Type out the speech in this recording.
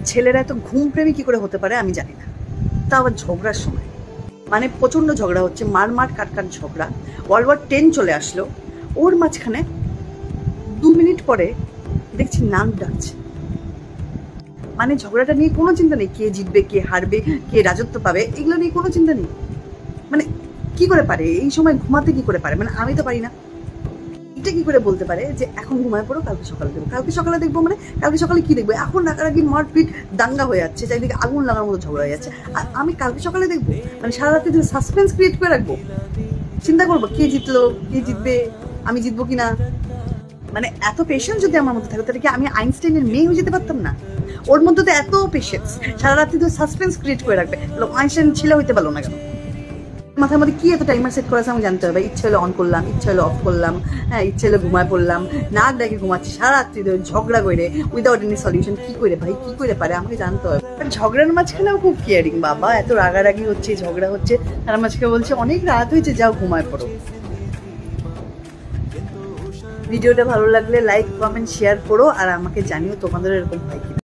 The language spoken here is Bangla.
ছেলেরা এত ঘুম প্রেমী কি করে হতে পারে আমি জানি না। তা আবার ঝগড়ার সময়, মানে প্রচন্ড ঝগড়া হচ্ছে, মার কাট ঝগড়া, ওয়ার্ল্ড ওয়ার 10 চলে আসলো, ওর মাঝখানে 2 মিনিট পরে দেখছি নাম ডাকছে। মানে ঝগড়াটা নিয়ে কোনো চিন্তা নেই, কে জিতবে কে হারবে কে রাজত্ব পাবে এগুলো নিয়ে কোনো চিন্তা নেই। মানে কি করে পারে এই সময় ঘুমাতে, কি করে পারে? মানে আমি তো পারি না। এটা কি করে বলতে পারে যে এখন ঘুমায় পড়ো কালকে সকালে দেখবো, কালকে সকালে দেখবো? মানে কালকে সকালে কি দেখবো? এখন রাগারাগি মারপিট দাঙ্গা হয়ে যাচ্ছে, চারিদিকে আগুন লাগার মতো ঝগড়া হয়ে যাচ্ছে, আর আমি কালকে সকালে দেখবো? মানে সারা রাতে ধরে সাসপেন্স ক্রিয়েট করে রাখবো, চিন্তা করবো কে জিতলো কে জিতবে, আমি জিতবো কিনা। মানে এত পেশেন্স যদি আমার মধ্যে থাকতো তাহলে কি আমি আইনস্টাইনের মেয়ে হয়ে যেতে পারতাম না? ওর মধ্যে তো এত পেশেন্স, সারা রাত্রি তো সাসপেন্স ক্রিয়েট করে রাখবে, আইনস্টাইন ছেলে হইতে পারলো না কেন? মাথার মধ্যে কি এত টাইমার সেট করেছে আমাকে জানতে হবে। ইচ্ছে হলে অন করলাম, ইচ্ছে হলে অফ করলাম, হ্যাঁ ইচ্ছে হলে ঘুমায় পড়লাম, নাক ডাকে ঘুমাচ্ছি সারা রাত্রি ধরে ঝগড়া করে উইদাউট এনি সলিউশন। কি করে ভাই, কি করে পারে আমাকে জানতে হবে। ঝগড়ার মাঝখানেও খুব কেয়ারিং, বাবা এত রাগারাগি হচ্ছে ঝগড়া হচ্ছে, তার মাঝখানে বলছে অনেক রাত হয়েছে যাও ঘুমায় পড়ো। ভিডিওটা ভালো লাগলে লাইক কমেন্ট শেয়ার করো, আর আমাকে জানিও তোমাদের এরকম হয় কিনা।